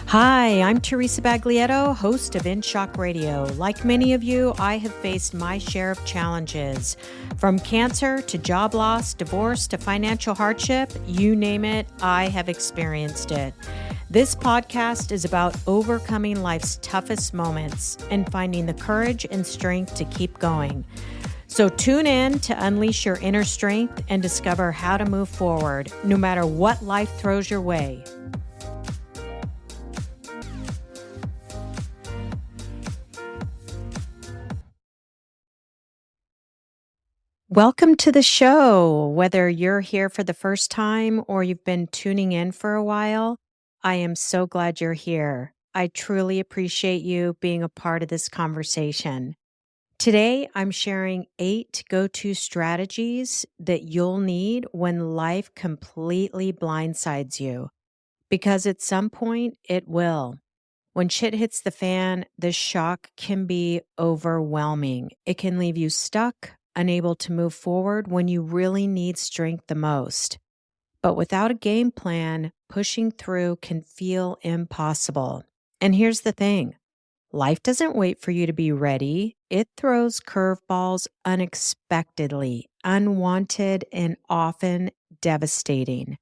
Hi, I'm Teresa Baglietto, host of InShock Radio. Like many of you, I have faced my share of challenges. From cancer to job loss, divorce to financial hardship, you name it, I have experienced it. This podcast is about overcoming life's toughest moments and finding the courage and strength to keep going. So tune in to unleash your inner strength and discover how to move forward, no matter what life throws your way. Welcome to the show. Whether you're here for the first time or you've been tuning in for a while, I am so glad you're here. I truly appreciate you being a part of this conversation. Today, I'm sharing 8 go-to strategies that you'll need when life completely blindsides you, because at some point it will. When shit hits the fan, the shock can be overwhelming. It can leave you stuck, unable to move forward when you really need strength the most. But without a game plan, pushing through can feel impossible. And here's the thing. Life doesn't wait for you to be ready. It throws curveballs unexpectedly, unwanted, and often devastating.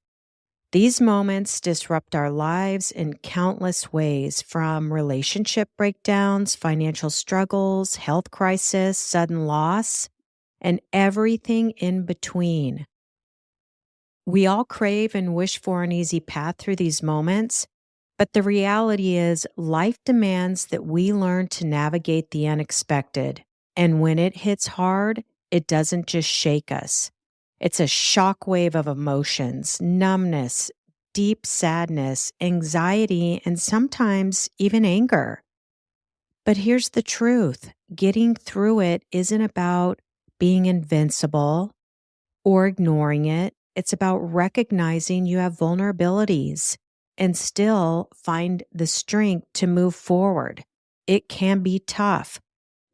These moments disrupt our lives in countless ways, from relationship breakdowns, financial struggles, health crisis, sudden loss, and everything in between. We all crave and wish for an easy path through these moments, but the reality is life demands that we learn to navigate the unexpected. And when it hits hard, it doesn't just shake us. It's a shockwave of emotions, numbness, deep sadness, anxiety, and sometimes even anger. But here's the truth. Getting through it isn't about being invincible or ignoring it. It's about recognizing you have vulnerabilities and still find the strength to move forward. It can be tough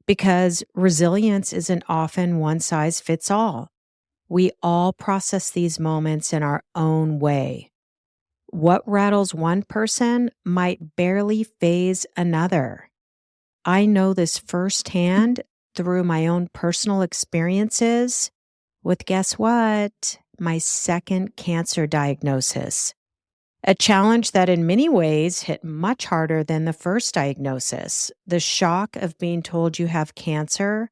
because resilience isn't often one size fits all. We all process these moments in our own way. What rattles one person might barely faze another. I know this firsthand through my own personal experiences with, guess what? My second cancer diagnosis. A challenge that in many ways hit much harder than the first diagnosis. The shock of being told you have cancer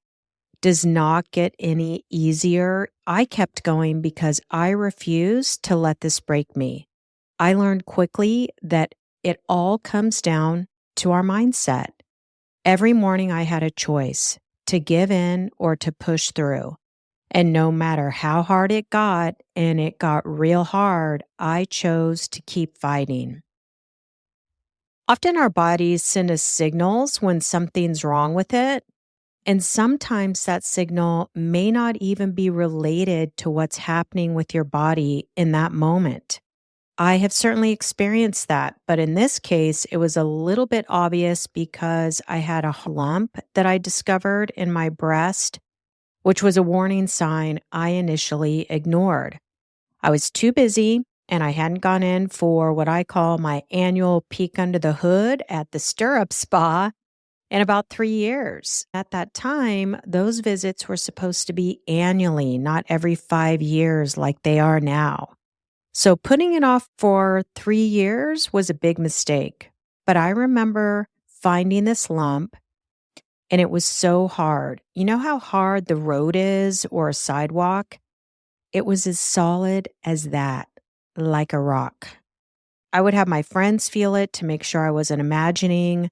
does not get any easier. I kept going because I refused to let this break me. I learned quickly that it all comes down to our mindset. Every morning I had a choice to give in or to push through. And no matter how hard it got, and it got real hard, I chose to keep fighting. Often our bodies send us signals when something's wrong with it. And sometimes that signal may not even be related to what's happening with your body in that moment. I have certainly experienced that, but in this case, it was a little bit obvious because I had a lump that I discovered in my breast, which was a warning sign I initially ignored. I was too busy and I hadn't gone in for what I call my annual peek under the hood at the stirrup spa in about 3 years. At that time, those visits were supposed to be annually, not every 5 years like they are now. So putting it off for 3 years was a big mistake. But I remember finding this lump, and it was so hard. You know how hard the road is or a sidewalk? It was as solid as that, like a rock. I would have my friends feel it to make sure I wasn't imagining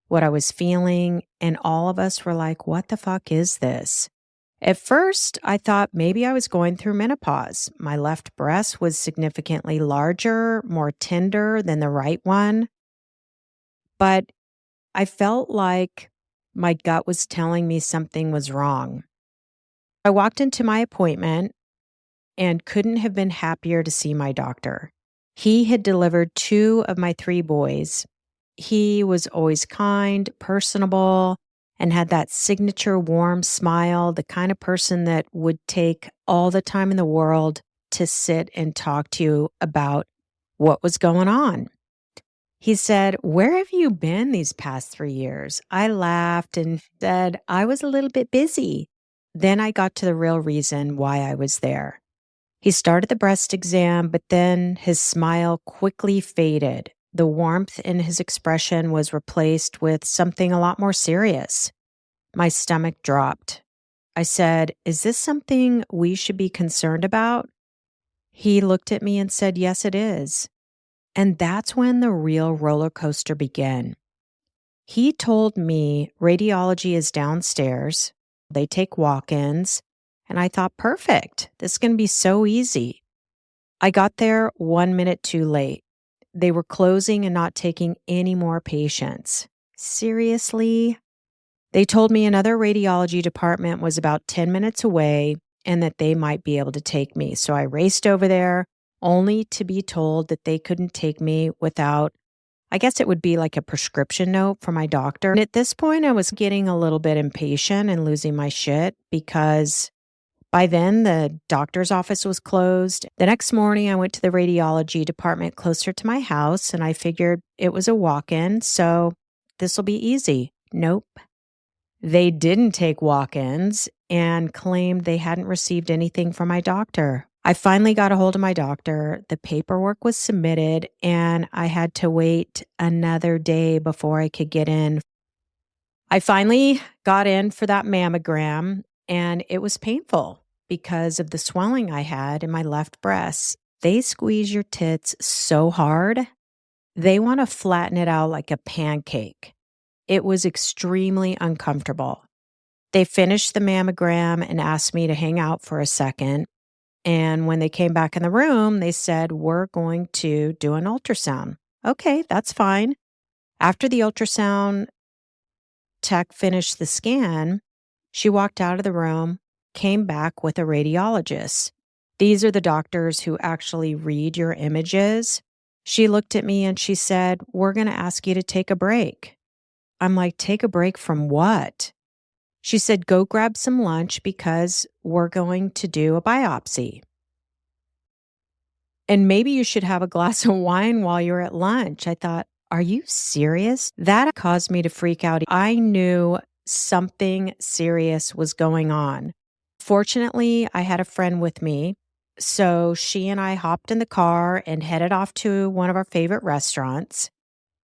what I was feeling, and all of us were like, what the fuck is this? At first, I thought maybe I was going through menopause. My left breast was significantly larger, more tender than the right one. But I felt like my gut was telling me something was wrong. I walked into my appointment and couldn't have been happier to see my doctor. He had delivered 2 of my 3 boys. He was always kind, personable, and had that signature warm smile, the kind of person that would take all the time in the world to sit and talk to you about what was going on. He said, "Where have you been these past 3 years?" I laughed and said, "I was a little bit busy." Then I got to the real reason why I was there. He started the breast exam, but then his smile quickly faded. The warmth in his expression was replaced with something a lot more serious. My stomach dropped. I said, "Is this something we should be concerned about?" He looked at me and said, "Yes, it is." And that's when the real roller coaster began. He told me radiology is downstairs. They take walk ins. And I thought, perfect. This is going to be so easy. I got there 1 minute too late. They were closing and not taking any more patients. Seriously? They told me another radiology department was about 10 minutes away and that they might be able to take me. So I raced over there only to be told that they couldn't take me without, I guess it would be like a prescription note from my doctor. And at this point, I was getting a little bit impatient and losing my shit because by then the doctor's office was closed. The next morning, I went to the radiology department closer to my house and I figured it was a walk in. So this will be easy. Nope. They didn't take walk ins and claimed they hadn't received anything from my doctor. I finally got a hold of my doctor. The paperwork was submitted, and I had to wait another day before I could get in. I finally got in for that mammogram, and it was painful because of the swelling I had in my left breast. They squeeze your tits so hard, they want to flatten it out like a pancake. It was extremely uncomfortable. They finished the mammogram and asked me to hang out for a second. And when they came back in the room, they said, "We're going to do an ultrasound." Okay, that's fine. After the ultrasound tech finished the scan, she walked out of the room, came back with a radiologist. These are the doctors who actually read your images. She looked at me and she said, "We're going to ask you to take a break." I'm like, "Take a break from what?" She said, "Go grab some lunch because we're going to do a biopsy. And maybe you should have a glass of wine while you're at lunch." I thought, are you serious? That caused me to freak out. I knew something serious was going on. Fortunately, I had a friend with me. So she and I hopped in the car and headed off to one of our favorite restaurants.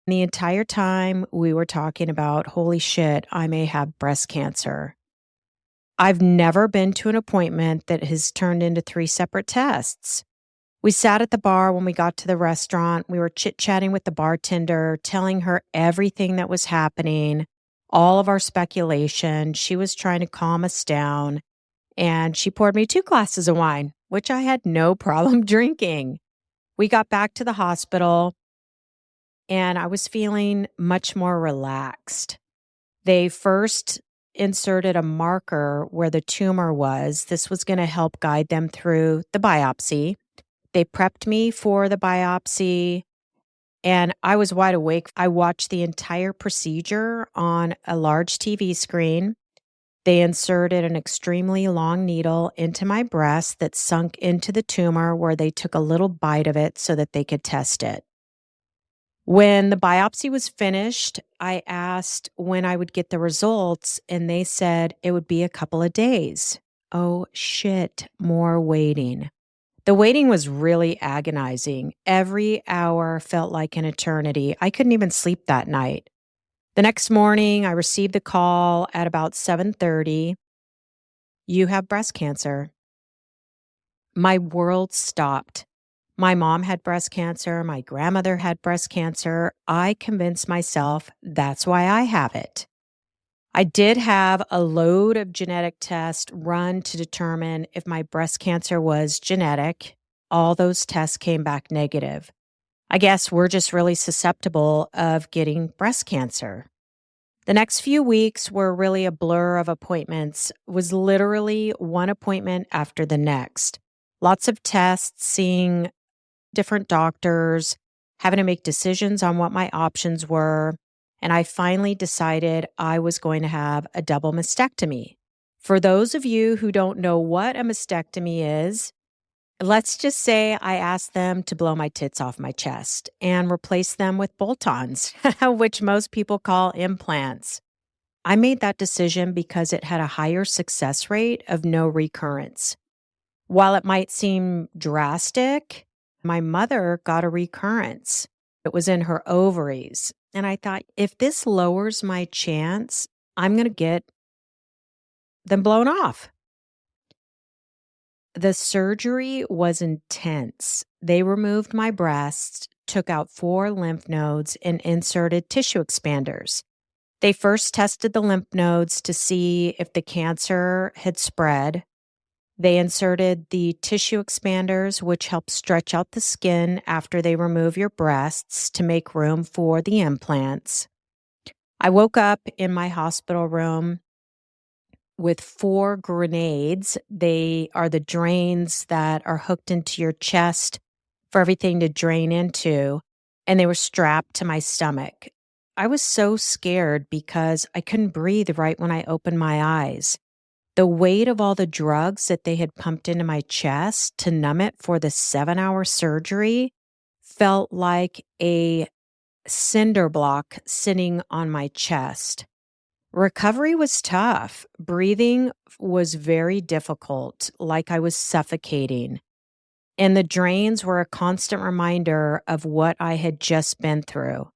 The entire time we were talking about, holy shit, I may have breast cancer. I've never been to an appointment that has turned into 3 separate tests. We sat at the bar when we got to the restaurant. We were chit-chatting with the bartender, telling her everything that was happening, all of our speculation. She was trying to calm us down, and she poured me 2 glasses of wine, which I had no problem drinking. We got back to the hospital, and I was feeling much more relaxed. They first inserted a marker where the tumor was. This was going to help guide them through the biopsy. They prepped me for the biopsy, and I was wide awake. I watched the entire procedure on a large TV screen. They inserted an extremely long needle into my breast that sunk into the tumor where they took a little bite of it so that they could test it. When the biopsy was finished, I asked when I would get the results, and they said it would be a couple of days. Oh shit, more waiting. The waiting was really agonizing. Every hour felt like an eternity. I couldn't even sleep that night. The next morning, I received a call at about 7:30. "You have breast cancer." My world stopped. My mom had breast cancer. My grandmother had breast cancer. I convinced myself that's why I have it. I did have a load of genetic tests run to determine if my breast cancer was genetic. All those tests came back negative. I guess we're just really susceptible of getting breast cancer. The next few weeks were really a blur of appointments. It was literally one appointment after the next. Lots of tests, seeing different doctors, having to make decisions on what my options were. And I finally decided I was going to have a double mastectomy. For those of you who don't know what a mastectomy is, Let's just say I asked them to blow my tits off my chest and replace them with bolt ons, which most people call implants. I made that decision because it had a higher success rate of no recurrence. While it might seem drastic, my mother got a recurrence. It was in her ovaries. And I thought, if this lowers my chance, I'm going to get them blown off. The surgery was intense. They removed my breasts, took out 4 lymph nodes, and inserted tissue expanders. They first tested the lymph nodes to see if the cancer had spread. They inserted the tissue expanders, which help stretch out the skin after they remove your breasts to make room for the implants. I woke up in my hospital room with 4 grenades. They are the drains that are hooked into your chest for everything to drain into, and they were strapped to my stomach. I was so scared because I couldn't breathe right when I opened my eyes. The weight of all the drugs that they had pumped into my chest to numb it for the 7-hour surgery felt like a cinder block sitting on my chest. Recovery was tough. Breathing was very difficult, like I was suffocating. And the drains were a constant reminder of what I had just been through.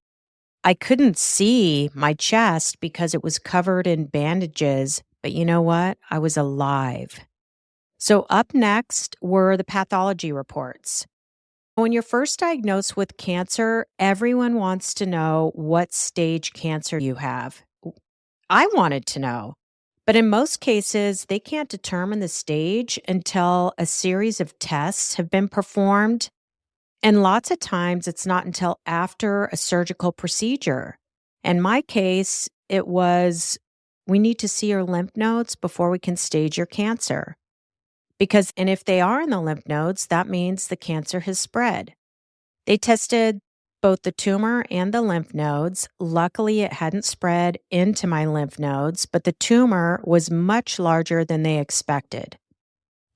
I couldn't see my chest because it was covered in bandages, but you know what? I was alive. So, up next were the pathology reports. When you're first diagnosed with cancer, everyone wants to know what stage cancer you have. I wanted to know. But in most cases, they can't determine the stage until a series of tests have been performed. And lots of times, it's not until after a surgical procedure. In my case, it was we need to see your lymph nodes before we can stage your cancer. And if they are in the lymph nodes, that means the cancer has spread. They tested both the tumor and the lymph nodes. Luckily, it hadn't spread into my lymph nodes, but the tumor was much larger than they expected.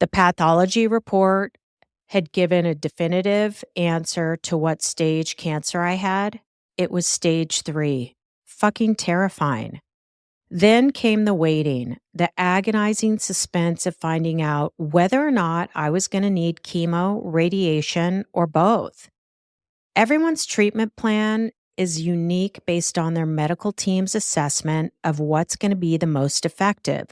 The pathology report had given a definitive answer to what stage cancer I had. It was stage 3. Fucking terrifying. Then came the waiting, the agonizing suspense of finding out whether or not I was going to need chemo, radiation, or both. Everyone's treatment plan is unique based on their medical team's assessment of what's going to be the most effective.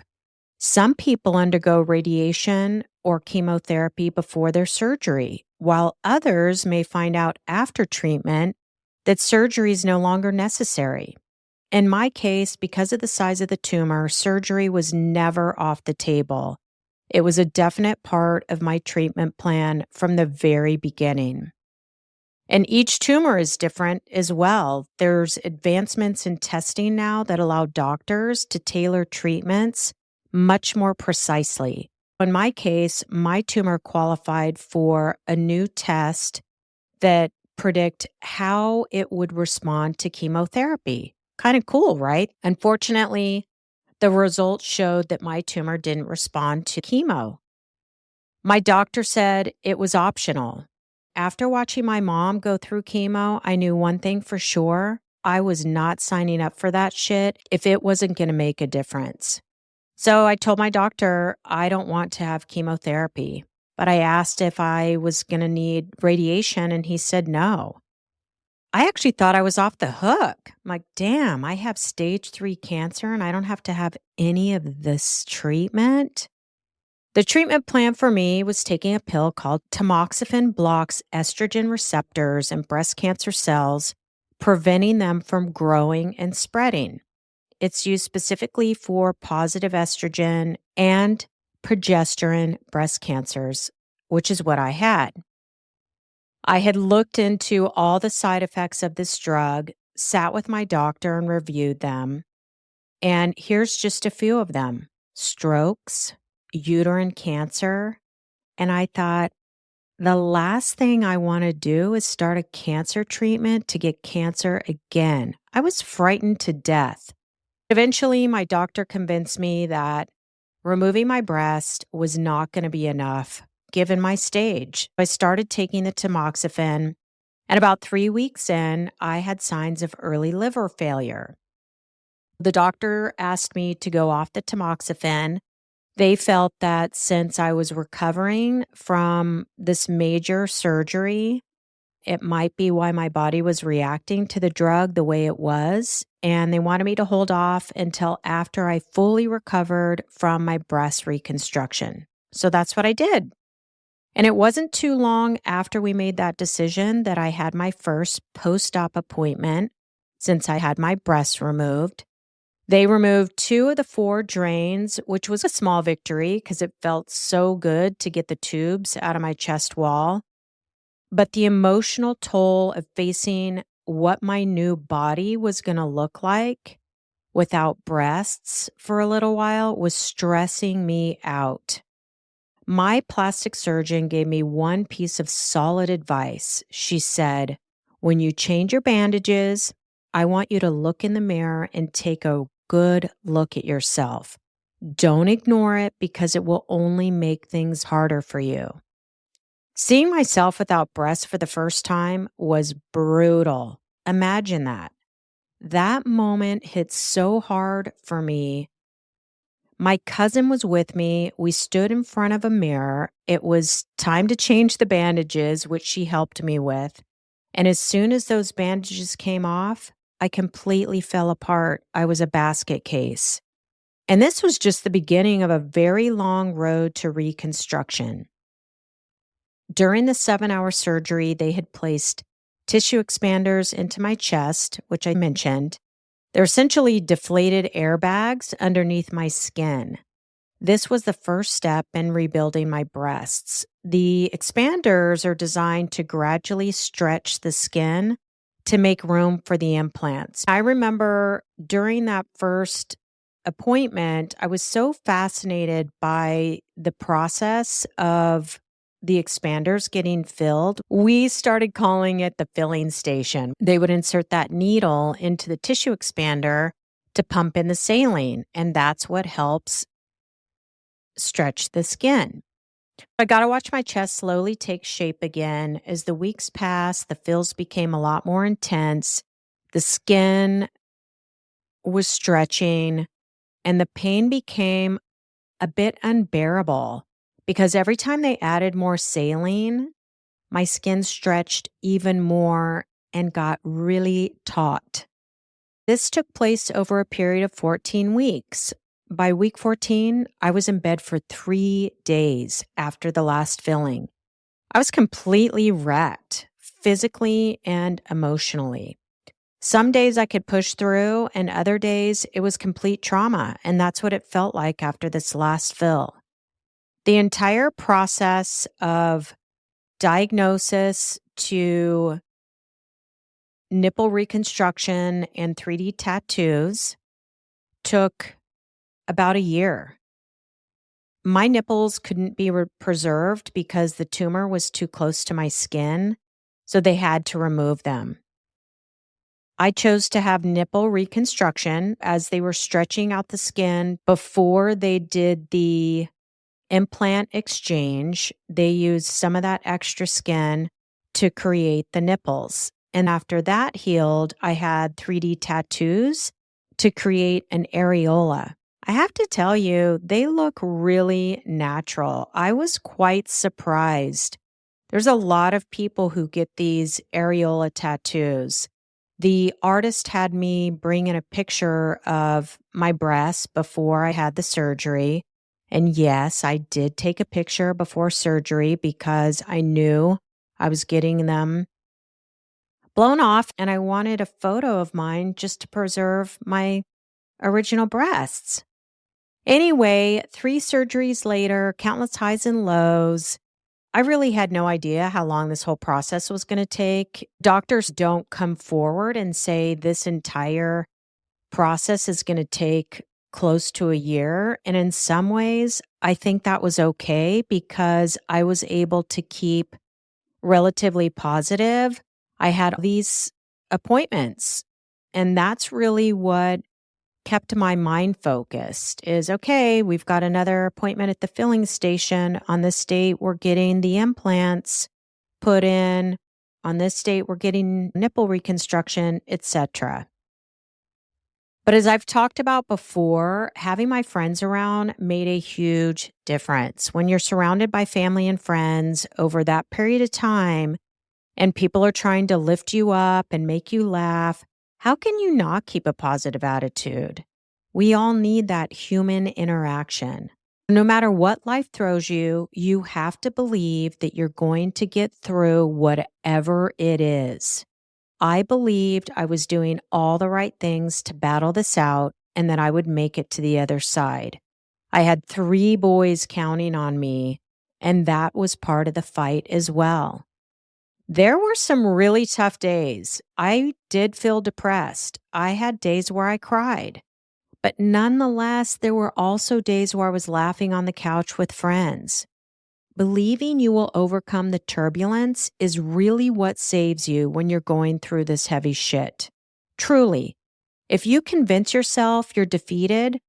Some people undergo radiation or chemotherapy before their surgery, while others may find out after treatment that surgery is no longer necessary. In my case, because of the size of the tumor, surgery was never off the table. It was a definite part of my treatment plan from the very beginning. And each tumor is different as well. There's advancements in testing now that allow doctors to tailor treatments much more precisely. In my case, my tumor qualified for a new test that predict how it would respond to chemotherapy. Kind of cool, right? Unfortunately, the results showed that my tumor didn't respond to chemo. My doctor said it was optional. After watching my mom go through chemo, I knew one thing for sure. I was not signing up for that shit if it wasn't going to make a difference. So I told my doctor I don't want to have chemotherapy, but I asked if I was going to need radiation, and he said no. I actually thought I was off the hook. I'm like, damn, I have stage 3 cancer and I don't have to have any of this treatment. The treatment plan for me was taking a pill called tamoxifen blocks estrogen receptors in breast cancer cells, preventing them from growing and spreading. It's used specifically for positive estrogen and progesterone breast cancers, which is what I had. I had looked into all the side effects of this drug, sat with my doctor and reviewed them. And here's just a few of them: strokes, uterine cancer. And I thought, the last thing I want to do is start a cancer treatment to get cancer again. I was frightened to death. Eventually, my doctor convinced me that removing my breast was not going to be enough. given my stage. I started taking the tamoxifen, and about 3 weeks in, I had signs of early liver failure. The doctor asked me to go off the tamoxifen. They felt that since I was recovering from this major surgery, it might be why my body was reacting to the drug the way it was. And they wanted me to hold off until after I fully recovered from my breast reconstruction. So that's what I did. And it wasn't too long after we made that decision that I had my first post op appointment since I had my breasts removed. They removed 2 of the 4 drains, which was a small victory because it felt so good to get the tubes out of my chest wall. But the emotional toll of facing what my new body was going to look like without breasts for a little while was stressing me out. My plastic surgeon gave me one piece of solid advice. She said, "When you change your bandages, I want you to look in the mirror and take a good look at yourself. Don't ignore it because it will only make things harder for you." Seeing myself without breasts for the first time was brutal. Imagine that. That moment hit so hard for me. My cousin was with me. We stood in front of a mirror. It was time to change the bandages, which she helped me with. And as soon as those bandages came off, I completely fell apart. I was a basket case. And this was just the beginning of a very long road to reconstruction. During the 7-hour surgery, they had placed tissue expanders into my chest, which I mentioned. They're essentially deflated airbags underneath my skin. This was the first step in rebuilding my breasts. The expanders are designed to gradually stretch the skin to make room for the implants. I remember during that first appointment, I was so fascinated by the process of the expanders getting filled. We started calling it the filling station. They would insert that needle into the tissue expander to pump in the saline, and that's what helps stretch the skin. I got to watch my chest slowly take shape again. As the weeks passed, the fills became a lot more intense. The skin was stretching, and the pain became a bit unbearable because every time they added more saline, my skin stretched even more and got really taut. This took place over a period of 14 weeks. By week 14, I was in bed for 3 days after the last filling. I was completely wrecked, physically and emotionally. Some days I could push through, and other days it was complete trauma, and that's what it felt like after this last fill. The entire process of diagnosis to nipple reconstruction and 3D tattoos took about a year. My nipples couldn't be preserved because the tumor was too close to my skin, so they had to remove them. I chose to have nipple reconstruction as they were stretching out the skin before they did the implant exchange. They used some of that extra skin to create the nipples. And after that healed, I had 3D tattoos to create an areola. I have to tell you, they look really natural. I was quite surprised. There's a lot of people who get these areola tattoos. The artist had me bring in a picture of my breasts before I had the surgery. And yes, I did take a picture before surgery because I knew I was getting them blown off and I wanted a photo of mine just to preserve my original breasts. Anyway, 3 surgeries later, countless highs and lows. I really had no idea how long this whole process was going to take. Doctors don't come forward and say this entire process is going to take close to a year. And in some ways, I think that was okay because I was able to keep relatively positive. I had these appointments, and that's really what kept my mind focused is, okay, we've got another appointment at the filling station. On this date, we're getting the implants put in. On this date, we're getting nipple reconstruction, etc. But as I've talked about before, having my friends around made a huge difference. When you're surrounded by family and friends over that period of time and people are trying to lift you up and make you laugh, how can you not keep a positive attitude? We all need that human interaction. No matter what life throws you, you have to believe that you're going to get through whatever it is. I believed I was doing all the right things to battle this out and that I would make it to the other side. I had 3 boys counting on me, and that was part of the fight as well. There were some really tough days. I did feel depressed. I had days where I cried. But nonetheless, there were also days where I was laughing on the couch with friends. Believing you will overcome the turbulence is really what saves you when you're going through this heavy shit. Truly, if you convince yourself you're defeated,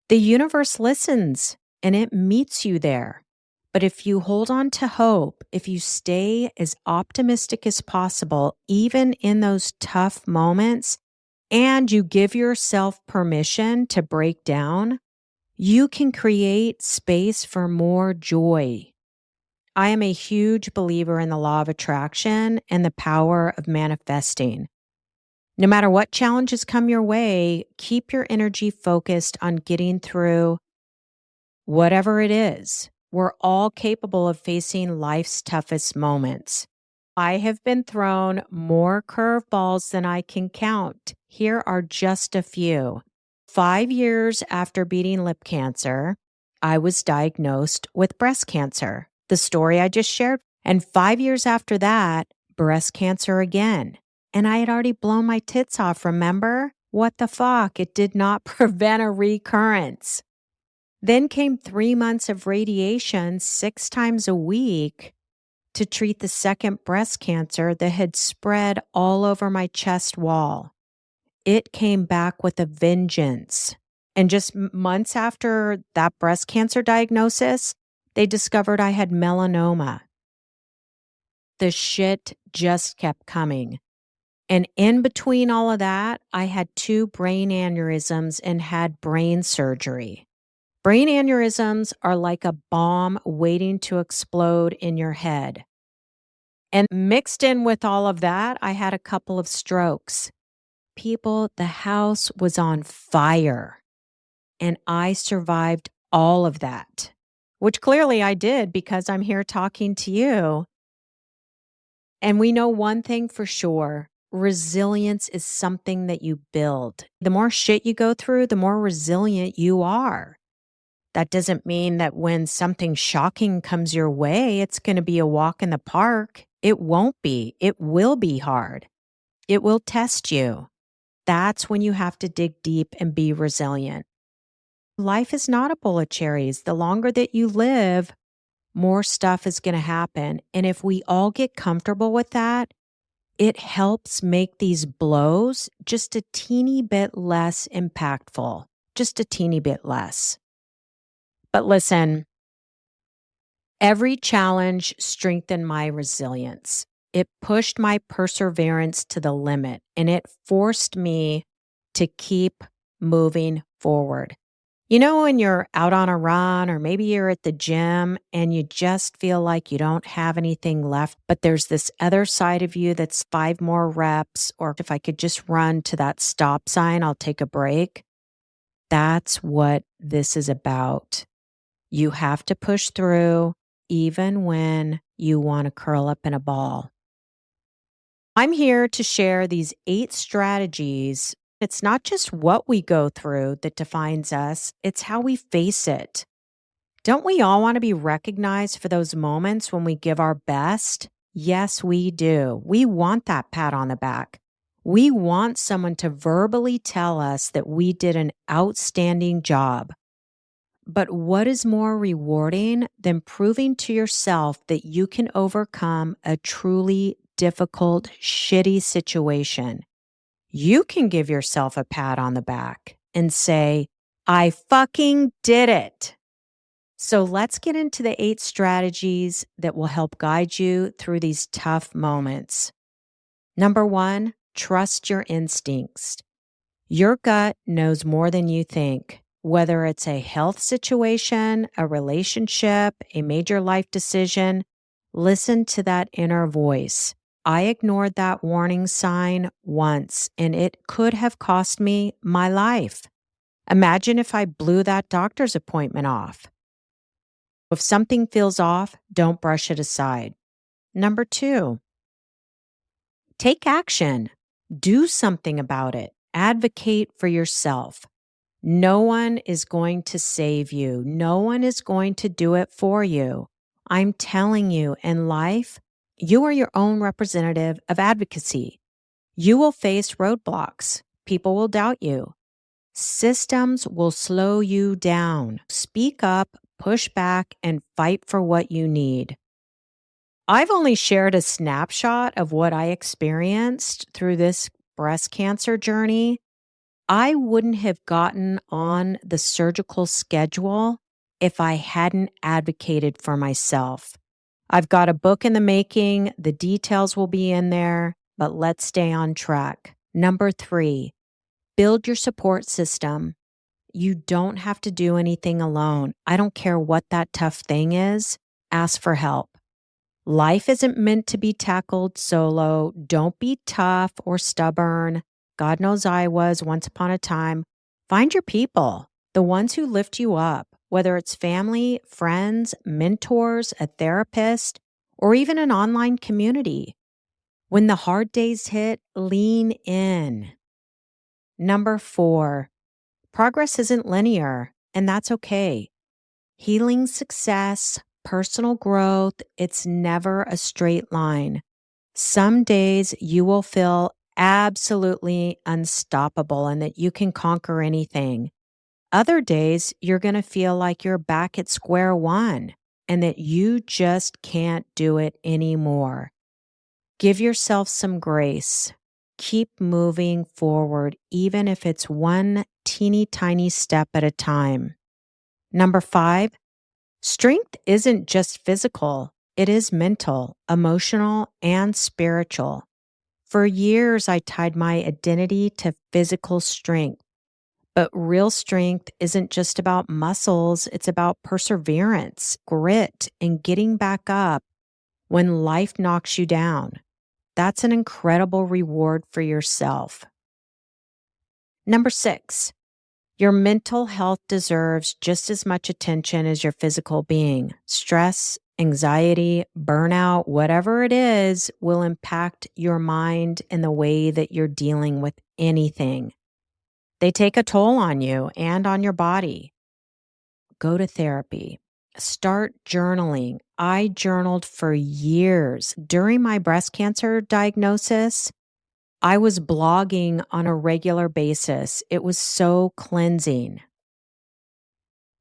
the universe listens and it meets you there. But if you hold on to hope, if you stay as optimistic as possible, even in those tough moments, and you give yourself permission to break down, you can create space for more joy. I am a huge believer in the law of attraction and the power of manifesting. No matter what challenges come your way, keep your energy focused on getting through whatever it is. We're all capable of facing life's toughest moments. I have been thrown more curveballs than I can count. Here are just a few. 5 years after beating lip cancer, I was diagnosed with breast cancer, the story I just shared. And 5 years after that, breast cancer again. And I had already blown my tits off, remember? What the fuck? It did not prevent a recurrence. Then came 3 months of radiation 6 times a week to treat the second breast cancer that had spread all over my chest wall. It came back with a vengeance. And just months after that breast cancer diagnosis, they discovered I had melanoma. The shit just kept coming. And in between all of that, I had 2 brain aneurysms and had brain surgery. Brain aneurysms are like a bomb waiting to explode in your head. And mixed in with all of that, I had a couple of strokes. People, the house was on fire. And I survived all of that, which clearly I did because I'm here talking to you. And we know one thing for sure. Resilience is something that you build. The more shit you go through, the more resilient you are. That doesn't mean that when something shocking comes your way, it's going to be a walk in the park. It won't be. It will be hard. It will test you. That's when you have to dig deep and be resilient. Life is not a bowl of cherries. The longer that you live, more stuff is going to happen. And if we all get comfortable with that, it helps make these blows just a teeny bit less impactful, just a teeny bit less. But listen, every challenge strengthened my resilience. It pushed my perseverance to the limit, and it forced me to keep moving forward. You know, when you're out on a run or maybe you're at the gym and you just feel like you don't have anything left, but there's this other side of you that's 5 more reps, or if I could just run to that stop sign, I'll take a break. That's what this is about. You have to push through even when you want to curl up in a ball. I'm here to share these 8 strategies. It's not just what we go through that defines us, it's how we face it. Don't we all want to be recognized for those moments when we give our best? Yes, we do. We want that pat on the back. We want someone to verbally tell us that we did an outstanding job. But what is more rewarding than proving to yourself that you can overcome a truly difficult, shitty situation? You can give yourself a pat on the back. and say, I fucking did it. So let's get into the 8 strategies that will help guide you through these tough moments. Number 1, trust your instincts. Your gut knows more than you think, whether it's a health situation, a relationship, a major life decision. Listen to that inner voice. I ignored that warning sign once, and it could have cost me my life. Imagine if I blew that doctor's appointment off. If something feels off, don't brush it aside. Number 2, take action. Do something about it. Advocate for yourself. No one is going to save you. No one is going to do it for you. I'm telling you, in life, you are your own representative of advocacy. You will face roadblocks. People will doubt you. Systems will slow you down. Speak up, push back, and fight for what you need. I've only shared a snapshot of what I experienced through this breast cancer journey. I wouldn't have gotten on the surgical schedule if I hadn't advocated for myself. I've got a book in the making. The details will be in there, but let's stay on track. Number 3, build your support system. You don't have to do anything alone. I don't care what that tough thing is. Ask for help. Life isn't meant to be tackled solo. Don't be tough or stubborn. God knows I was once upon a time. Find your people, the ones who lift you up, whether it's family, friends, mentors, a therapist, or even an online community. When the hard days hit, lean in. Number 4, progress isn't linear, and that's okay. Healing success, personal growth, it's never a straight line. Some days you will feel absolutely unstoppable and that you can conquer anything. Other days, you're going to feel like you're back at square one and that you just can't do it anymore. Give yourself some grace. Keep moving forward, even if it's one teeny tiny step at a time. Number 5, strength isn't just physical, it is mental, emotional, and spiritual. For years, I tied my identity to physical strength. But real strength isn't just about muscles, it's about perseverance, grit, and getting back up when life knocks you down. That's an incredible reward for yourself. Number 6, your mental health deserves just as much attention as your physical being. Stress, anxiety, burnout, whatever it is, will impact your mind and the way that you're dealing with anything. They take a toll on you and on your body. Go to therapy. Start journaling. I journaled for years. During my breast cancer diagnosis, I was blogging on a regular basis. It was so cleansing.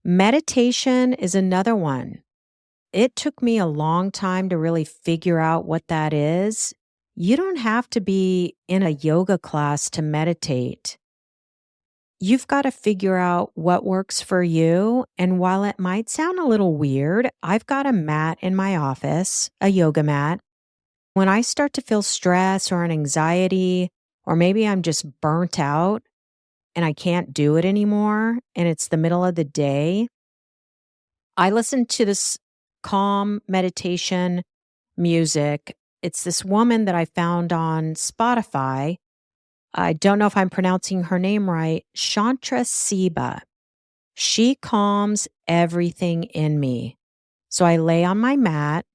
Meditation is another one. It took me a long time to really figure out what that is. You don't have to be in a yoga class to meditate. You've got to figure out what works for you. And while it might sound a little weird, I've got a mat in my office, a yoga mat. When I start to feel stress or an anxiety, or maybe I'm just burnt out and I can't do it anymore, and it's the middle of the day, I listen to this calm meditation music. It's this woman that I found on Spotify. I don't know if I'm pronouncing her name right, Shantra Siba. She calms everything in me. So I lay on my mat,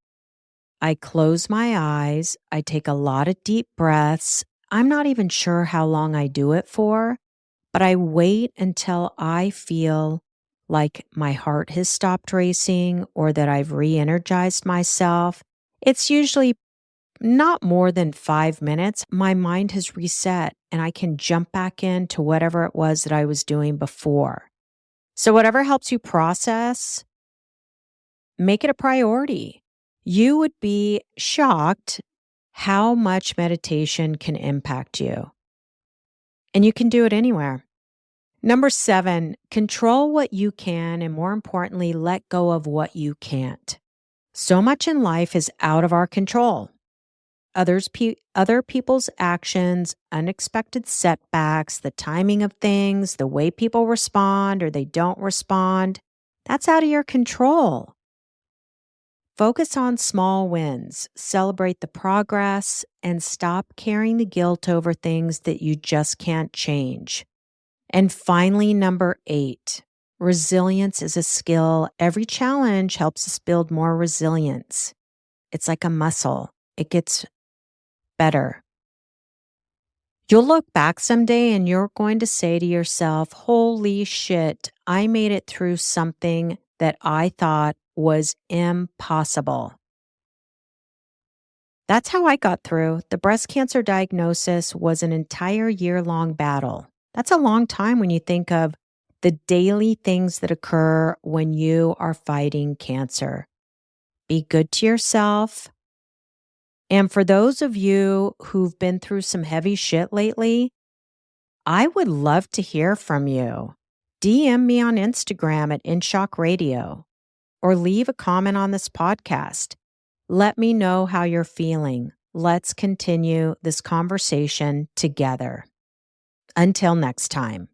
I close my eyes, I take a lot of deep breaths. I'm not even sure how long I do it for, but I wait until I feel like my heart has stopped racing or that I've re-energized myself. It's usually not more than 5 minutes. My mind has reset and I can jump back into whatever it was that I was doing before. So whatever helps you process, make it a priority. You would be shocked how much meditation can impact you. And you can do it anywhere. Number 7, control what you can and more importantly, let go of what you can't. So much in life is out of our control. Other people's actions, unexpected setbacks, the timing of things, the way people respond or they don't respond, that's out of your control. Focus on small wins, celebrate the progress, and stop carrying the guilt over things that you just can't change. And finally, number 8, resilience is a skill. Every challenge helps us build more resilience. It's like a muscle, it gets better. You'll look back someday and you're going to say to yourself, holy shit, I made it through something that I thought was impossible. That's how I got through. The breast cancer diagnosis was an entire year-long battle. That's a long time when you think of the daily things that occur when you are fighting cancer. Be good to yourself. And for those of you who've been through some heavy shit lately, I would love to hear from you. DM me on Instagram at InShock Radio or leave a comment on this podcast. Let me know how you're feeling. Let's continue this conversation together. Until next time.